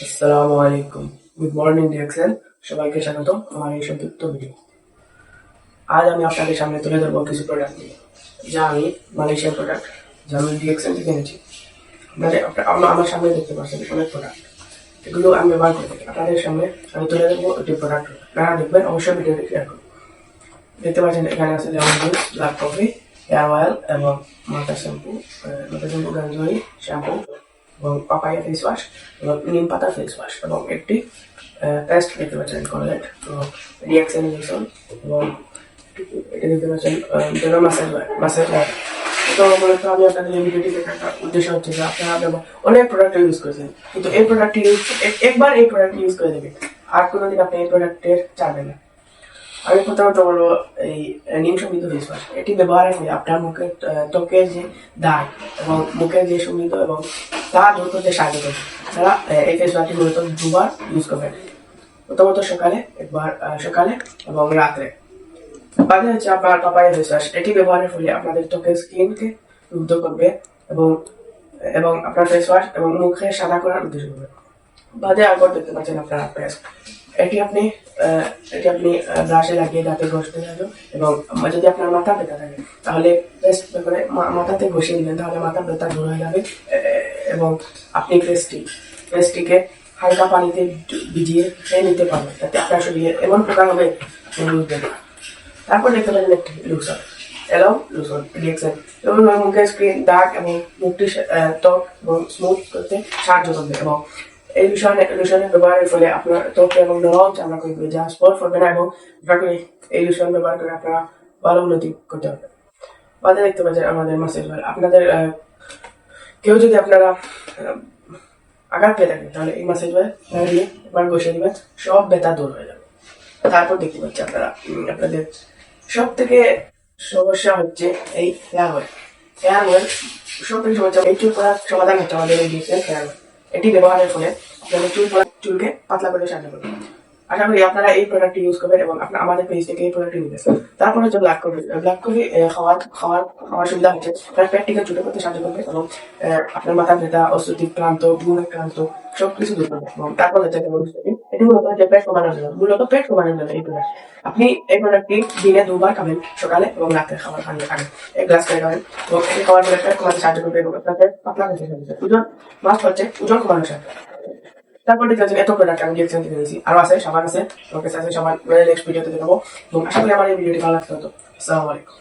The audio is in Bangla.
আসসালামু আলাইকুম। গুড মর্নিং ডিরেকশন, সবাইকে স্বাগত আমার এই সংক্ষিপ্ত ভিডিও। আজ আমি আপনাদের সামনে তুলে ধরবো কিছু প্রোডাক্ট নিয়ে, যা আমি মালয়েশিয়ান প্রোডাক্ট, যা আমি ডিরেকশন থেকে এনেছি। আমার সামনে দেখতে পাচ্ছেন অনেক প্রোডাক্ট, এগুলো আমি ব্যবহার করে থাকি। আপনাদের সামনে আমি তুলে ধরবো একটি প্রোডাক্ট, আপনারা দেখবেন অবশ্যই ভিডিওটি শেয়ার করুন। দেখতে পাচ্ছেন এখানে আছে lemon juice, black coffee, hair oil এবং মাথা শ্যাম্পু, গাঞ্জরি শ্যাম্পু এবং পাপায়া ফেস ওয়াশ এবং নিম পাতা ফেস ওয়াশ এবং একটি পেস্ট দেখতে পাচ্ছেন কলগেট এবং রিয়াকশন ইঞ্জেকশন এবং এটা দেখতে পাচ্ছেন জন্য মাসাজ ওয়াটার। তো মূলত আমি আপনাদের এই ভিডিওটি দেখার উদ্দেশ্য হচ্ছে যে আপনারা অনেক প্রোডাক্ট ইউজ করেছেন, কিন্তু এই প্রোডাক্টটি একবার এই প্রোডাক্ট ইউজ করে দেবেন, আর কোনোদিন আপনি এই প্রোডাক্টের চাবেন না। আমি প্রথমত বলবো এই নিম সমৃদ্ধ ফেস ওয়াশ, এটি ব্যবহারের ফলে আপনার মুখের ত্বকের যে দাগ এবং মুখের যে সমৃদ্ধ এবং তা দূর করতে সাহায্য করবে। তারা এই ফেস ওয়াশটি মূলত দুবার ইউজ করবেন, প্রথমত সকালে এবং রাত্রে। বাদে হচ্ছে আপনার পাপায়া ফেস ওয়াশ, এটি ব্যবহারের ফলে আপনাদের ত্বকের স্কিনকে রুদ্ধ করবে এবং এবং আপনার ফেস ওয়াশ এবং মুখে সাদা করার উদ্দেশ্য করবে। বাদে আগর দেখতে পাচ্ছেন আপনার পেস্ট, এটি আপনি ব্রাশে লাগিয়ে দাঁতে ঘষতে থাকবেন এবং যদি আপনার মাথা ব্যথা থাকে তাহলে পেস্ট করে মাথাতে ঘষিয়ে দিবেন, তাহলে মাথা ব্যথা দূর হয়ে যাবে। এবং আপনি পেস্টটিকে হালকা পানিতে ভিজিয়ে খেয়ে নিতে পারবেন, যাতে আপনার শরীরে এমন প্রকার হবে আপনি বুঝবেন। তারপর দেখতে পাবেন একটি লুসন, রিয়েকশন এবং মুখের স্ক্রিন দাগ এবং মুখটি ত্বক এবং স্মুথ করতে সাহায্য করবে এবং এই লোশনের ব্যবহারের ফলে আপনার ত্বক এবং নরম চামড়া করবে, যা স্পট করবে না এবং এই লোশন ব্যবহার করে আপনারা ভালো উন্নতি করতে হবে। বাদে দেখতে পাচ্ছেন আমাদের মাসেজ অয়েল, আপনাদের কেউ যদি আপনারা আঘাত পেয়ে থাকেন তাহলে এই মাসেজ অয়েল দিয়ে একবার ঘষে দিবেন, সব ব্যথা দূর হয়ে যাবে। তারপর দেখতে পাচ্ছি আপনাদের সব থেকে সমস্যা হচ্ছে এই হেয়ার অয়েল সব থেকে সমস্যা, এই চুল পড়ার সমাধান হচ্ছে আমাদের এই হেয়ার অয়েল। এটি ব্যবহারের ফলে চুলকে পাতলা করে সাহায্য করবে। আশা করি আপনারা এই প্রোডাক্টটি ইউজ করবেন এবং আমাদের পেজ থেকে এই প্রোডাক্টটি নিবেন। তারপর হচ্ছে ব্ল্যাক কফি খাওয়ার সুবিধা হচ্ছে আপনার পেটটিকে ছোট করতে সাহায্য করবে এবং আপনার মাথা ব্যথা, অস্বস্তি, ক্লান্ত, ঘুমের ক্লান্ত সবকিছু দূর করবে। এবং তারপর হচ্ছে এটি মূলত হচ্ছে পেট কমানোর জন্য এই প্রোডাক্ট। আপনি এই প্রোডাক্টটি দিনে 2 বার খাবেন, সকালে এবং রাতে খাবার খাওয়ার আগে 1 গ্লাস করে খাবেন এবং এটি খাওয়ার পরে পেট কমাতে সাহায্য করবে এবং আপনার পেট পাতলা করতে সাহায্য করবে। ওজন কমানোর সাহায্য। তারপর দেখতে পাচ্ছেন এত প্রোডাক্ট আমি ডিরেকশন থেকে নিয়েছি, আরো আছে, সাবান আছে, আমার কাছে আছে সাবান, নেক্সট ভিডিওতে দেখাবো। এবং আশা করি আমার এই ভিডিওটি ভালো লাগতে হতো। আসসালামু আলাইকুম।